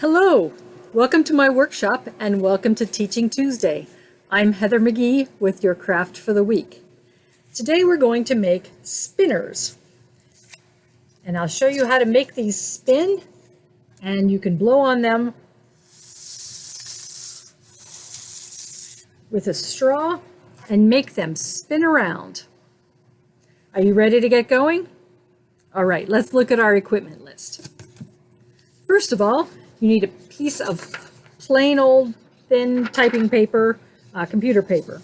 Hello, welcome to my workshop and welcome to Teaching Tuesday. I'm Heather McGee with your Kraft for the week. Today we're going to make spinners and I'll show you how to make these spin, and you can blow on them with a straw and make them spin around. Are you ready to get going? All right, let's look at our equipment list. First of all, you need a piece of plain old thin typing paper, computer paper.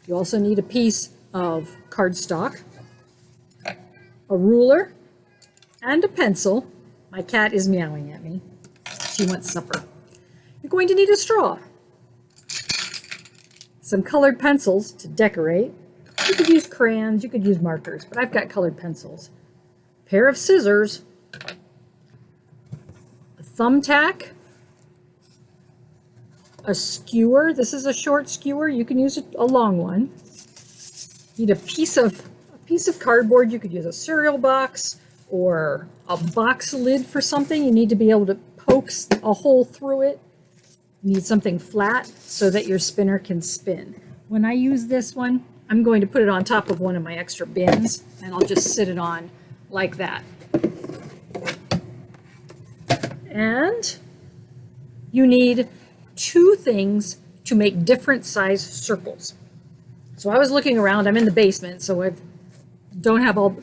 You also need a piece of cardstock, a ruler, and a pencil. My cat is meowing at me. She wants supper. You're going to need a straw, some colored pencils to decorate. You could use crayons, you could use markers, but I've got colored pencils. A pair of scissors, a thumbtack, a skewer. This is a short skewer. You can use a long one. You need a piece of cardboard. You could use a cereal box or a box lid for something. You need to be able to poke a hole through it. You need something flat so that your spinner can spin. When I use this one, I'm going to put it on top of one of my extra bins, and I'll just sit it on like that. And you need two things to make different size circles. So I was looking around. I'm in the basement, so I don't have all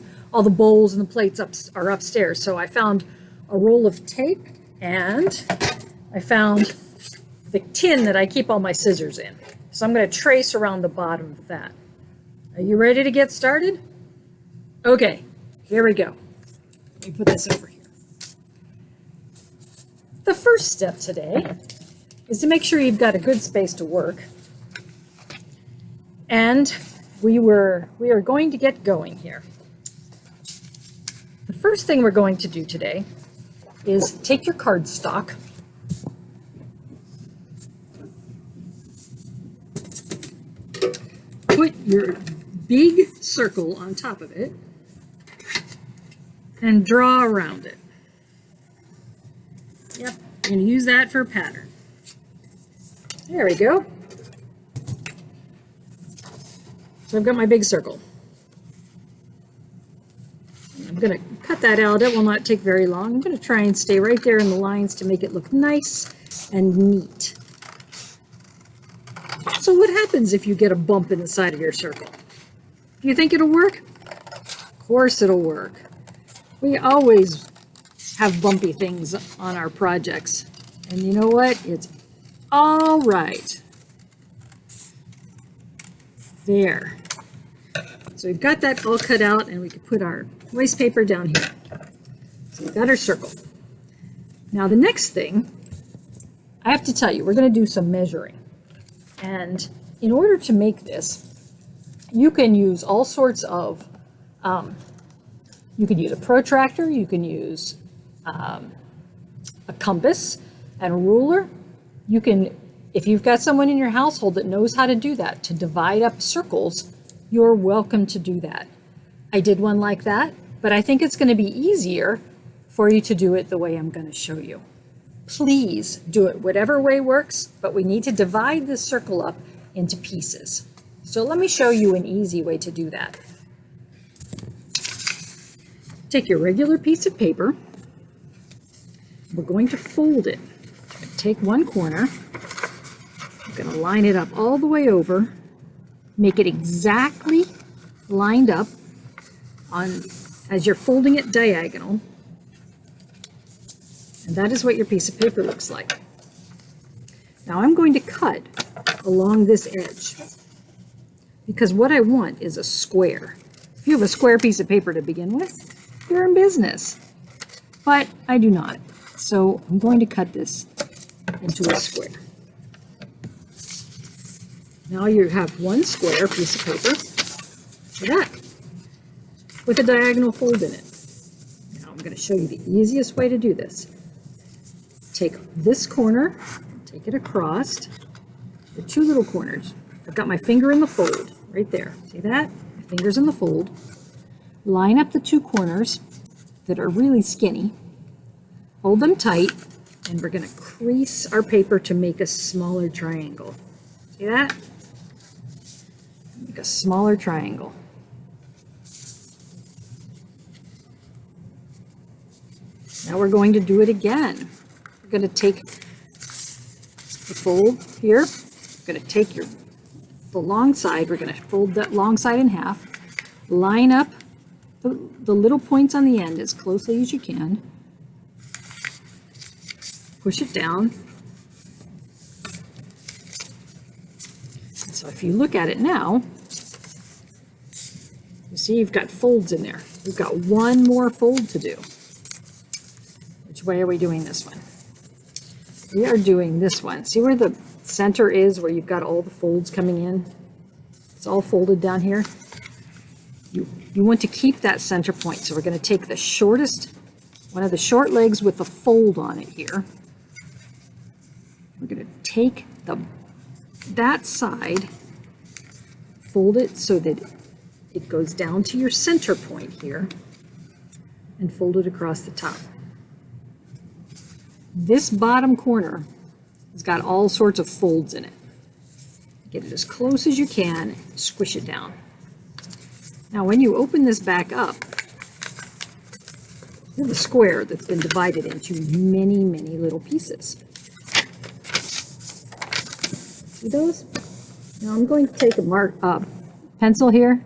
the bowls and the plates are upstairs. So I found a roll of tape, and I found the tin that I keep all my scissors in. So I'm going to trace around the bottom of that. Are you ready to get started? Okay, here we go. Let me put this over here. The first step today is to make sure you've got a good space to work. And we are going to get going here. The first thing we're going to do today is take your cardstock, put your big circle on top of it, and draw around it. Yep, I'm going to use that for a pattern. There we go. So I've got my big circle. I'm going to cut that out. It will not take very long. I'm going to try and stay right there in the lines to make it look nice and neat. So what happens if you get a bump in the side of your circle? Do you think it'll work? Of course it'll work. We always have bumpy things on our projects. And you know what? It's all right. There. So we've got that all cut out, and we can put our waste paper down here. So we've got our circle. Now the next thing, I have to tell you, we're going to do some measuring. And in order to make this, you can use all sorts of, you can use a protractor, you can use a compass and a ruler. You can, if you've got someone in your household that knows how to do that, to divide up circles, you're welcome to do that. I did one like that, but I think it's going to be easier for you to do it the way I'm going to show you. Please do it whatever way works, but we need to divide this circle up into pieces. So let me show you an easy way to do that. Take your regular piece of paper. We're going to fold it. Take one corner. I'm going to line it up all the way over. Make it exactly lined up on as you're folding it diagonal. And that is what your piece of paper looks like. Now I'm going to cut along this edge because what I want is a square. If you have a square piece of paper to begin with, you're in business. But I do not. So I'm going to cut this into a square. Now you have one square piece of paper, like that, with a diagonal fold in it. Now I'm going to show you the easiest way to do this. Take this corner, take it across, the two little corners. I've got my finger in the fold, right there. See that? My finger's in the fold. Line up the two corners that are really skinny. Hold them tight And we're going to crease our paper to make a smaller triangle. See that? Make a smaller triangle. Now we're going to do it again. We're going to take the fold here. We're going to take the long side. We're going to fold that long side in half. Line up the little points on the end as closely as you can. Push it down. So if you look at it now, you see you've got folds in there. We've got one more fold to do. Which way are we doing this one? We are doing this one. See where the center is, where you've got all the folds coming in? It's all folded down here. You want to keep that center point. So we're going to take the shortest, one of the short legs with the fold on it here. We're going to take that side, fold it so that it goes down to your center point here, and fold it across the top. This bottom corner has got all sorts of folds in it. Get it as close as you can, squish it down. Now when you open this back up, you have a square that's been divided into many, many little pieces. See those? Now I'm going to take a pencil here,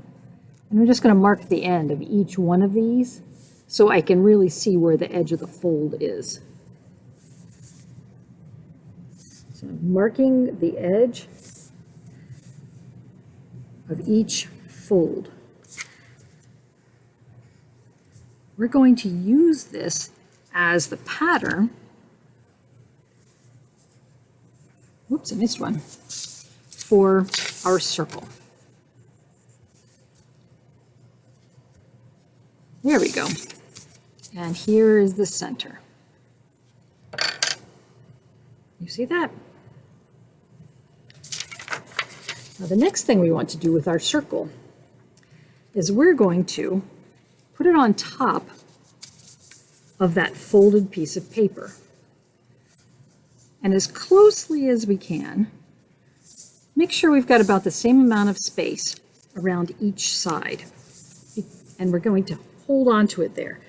and I'm just going to mark the end of each one of these so I can really see where the edge of the fold is. So I'm marking the edge of each fold. We're going to use this as the pattern. Whoops, I missed one. For our circle. There we go. And here is the center. You see that? Now the next thing we want to do with our circle is we're going to put it on top of that folded piece of paper. And as closely as we can, make sure we've got about the same amount of space around each side. And we're going to hold on to it there.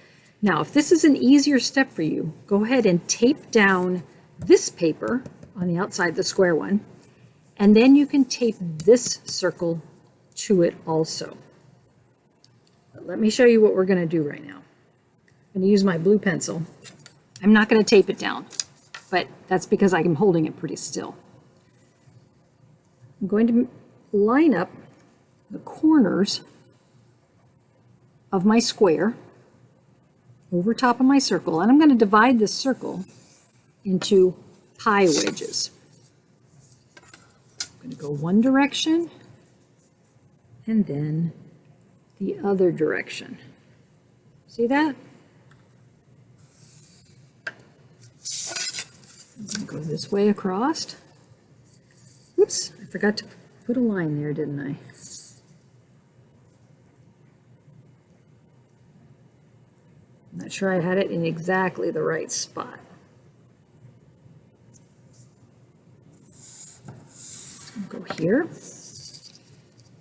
Now, if this is an easier step for you, go ahead and tape down this paper on the outside, the square one, and then you can tape this circle to it also. But let me show you what we're going to do right now. I'm going to use my blue pencil. I'm not going to tape it down, but that's because I'm holding it pretty still. I'm going to line up the corners of my square over top of my circle, and I'm going to divide this circle into pie wedges. I'm going to go one direction and then the other direction. See that? I'm going to go this way across. Oops, I forgot to put a line there, didn't I? I'm not sure I had it in exactly the right spot. I'll go here.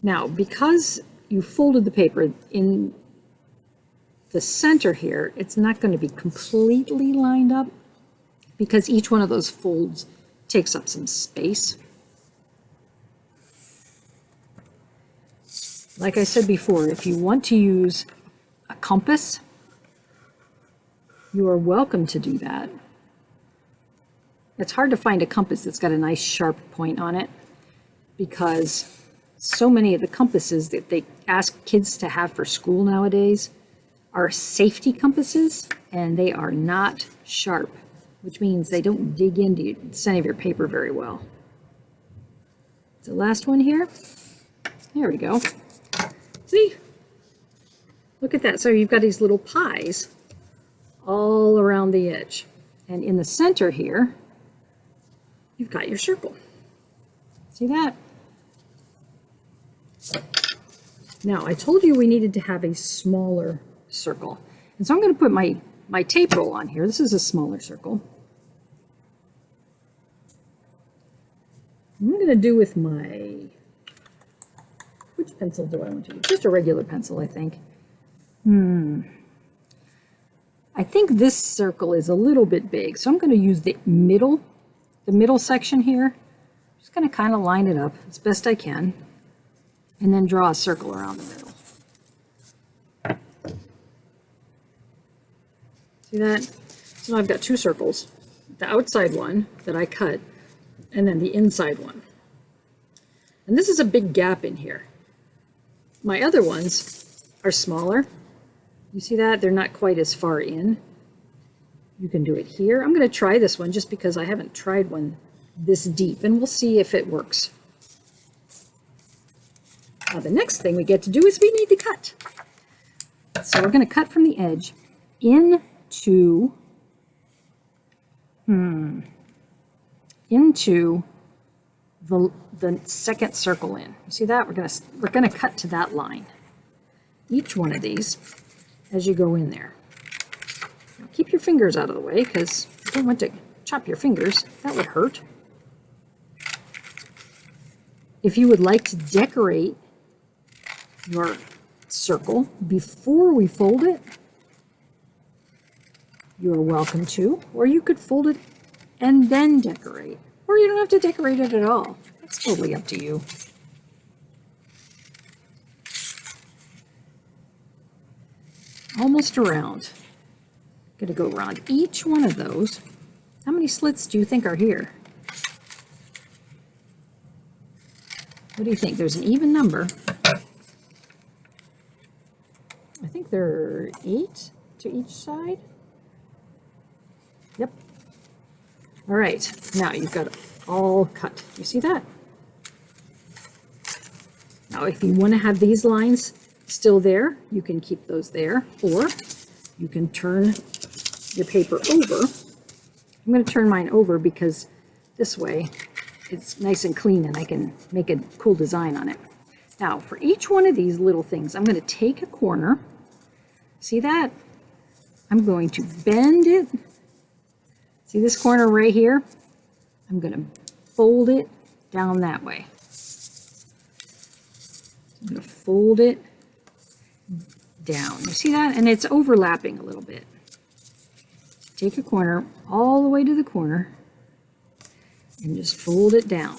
Now, because you folded the paper in the center here, it's not going to be completely lined up because each one of those folds takes up some space. Like I said before, if you want to use a compass, you are welcome to do that. It's hard to find a compass that's got a nice sharp point on it because so many of the compasses that they ask kids to have for school nowadays are safety compasses, and they are not sharp, which means they don't dig into the center of your paper very well. The last one here. There we go. See? Look at that. So you've got these little pies all around the edge. And in the center here, you've got your circle. See that? Now, I told you we needed to have a smaller circle. And so I'm going to put my tape roll on here. This is a smaller circle. I'm going to do with my, which pencil do I want to use? Just a regular pencil, I think. I think this circle is a little bit big, so I'm going to use the middle section here. Just going to kind of line it up as best I can, and then draw a circle around the middle. See that? So now I've got two circles, the outside one that I cut, and then the inside one. And this is a big gap in here. My other ones are smaller. You see that? They're not quite as far in. You can do it here. I'm going to try this one just because I haven't tried one this deep, and we'll see if it works. Now the next thing we get to do is we need to cut. So we're going to cut from the edge into the second circle in. You see that? We're gonna cut to that line. Each one of these as you go in there. Now keep your fingers out of the way because you don't want to chop your fingers. That would hurt. If you would like to decorate your circle before we fold it, you're welcome to, or you could fold it and then decorate, or you don't have to decorate it at all. It's totally up to you. Almost around. Gonna go around each one of those. How many slits do you think are here? What do you think? There's an even number. I think there are 8 to each side. Yep. All right, now you've got it all cut. You see that? Now, if you want to have these lines still there, you can keep those there, or you can turn your paper over. I'm going to turn mine over because this way it's nice and clean and I can make a cool design on it. Now, for each one of these little things, I'm going to take a corner. See that? I'm going to bend it. See this corner right here? I'm going to fold it down that way. I'm going to fold it down. You see that? And it's overlapping a little bit. Take a corner all the way to the corner and just fold it down.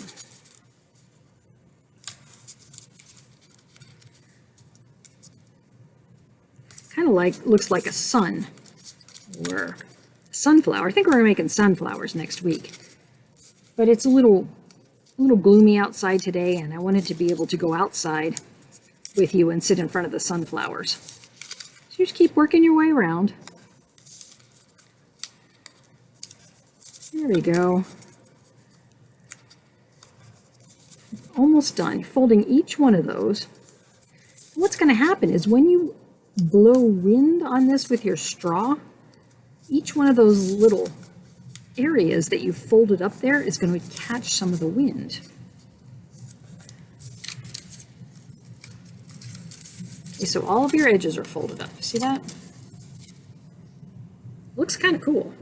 Kind of like, looks like a sun or sunflower. I think we're making sunflowers next week. But it's a little gloomy outside today, and I wanted to be able to go outside with you and sit in front of the sunflowers. So you just keep working your way around. There we go. Almost done. Folding each one of those. What's going to happen is when you blow wind on this with your straw, each one of those little areas that you folded up there is going to catch some of the wind. Okay, so all of your edges are folded up. See that? Looks kind of cool.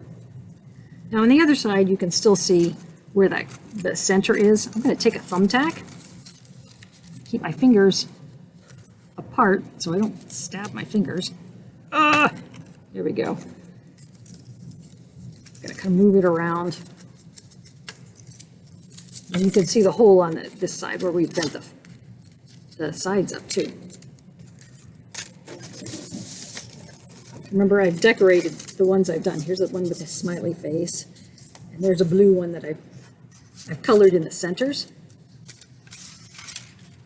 Now on the other side, you can still see where the center is. I'm going to take a thumbtack, keep my fingers apart so I don't stab my fingers. There we go. Gonna kind of move it around. And you can see the hole on this side where we've bent the sides up too. Remember, I've decorated the ones I've done. Here's the one with a smiley face. And there's a blue one that I've colored in the centers.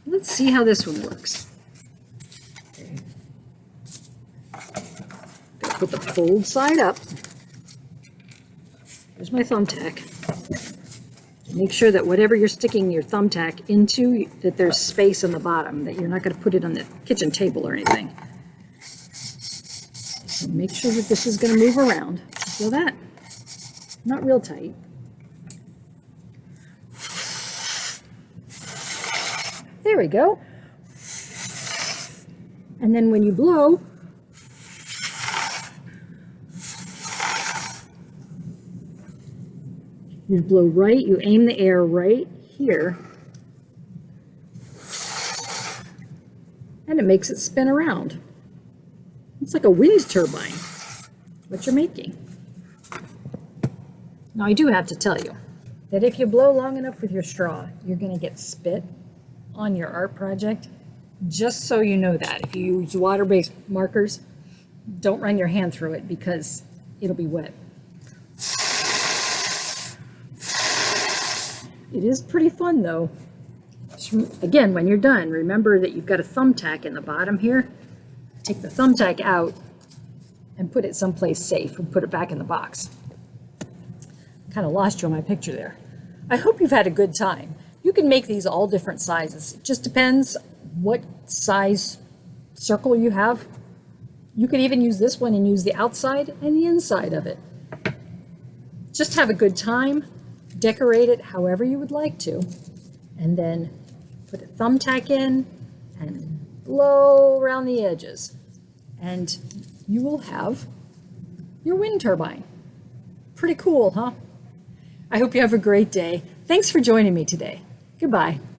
Let's see how this one works. Okay. Gotta put the fold side up. There's my thumbtack. Make sure that whatever you're sticking your thumbtack into, that there's space on the bottom, that you're not going to put it on the kitchen table or anything. So make sure that this is going to move around. Feel that? Not real tight. There we go. And then when you blow, you blow right, you aim the air right here, and it makes it spin around. It's like a wind turbine, what you're making. Now I do have to tell you that if you blow long enough with your straw, you're going to get spit on your art project. Just so you know that. If you use water-based markers, don't run your hand through it because it'll be wet. It is pretty fun though. Again, when you're done, remember that you've got a thumbtack in the bottom here. Take the thumbtack out and put it someplace safe and put it back in the box. Kind of lost you on my picture there. I hope you've had a good time. You can make these all different sizes. It just depends what size circle you have. You could even use this one and use the outside and the inside of it. Just have a good time. Decorate it however you would like to. And then put a thumbtack in and blow around the edges. And you will have your wind turbine. Pretty cool, huh? I hope you have a great day. Thanks for joining me today. Goodbye.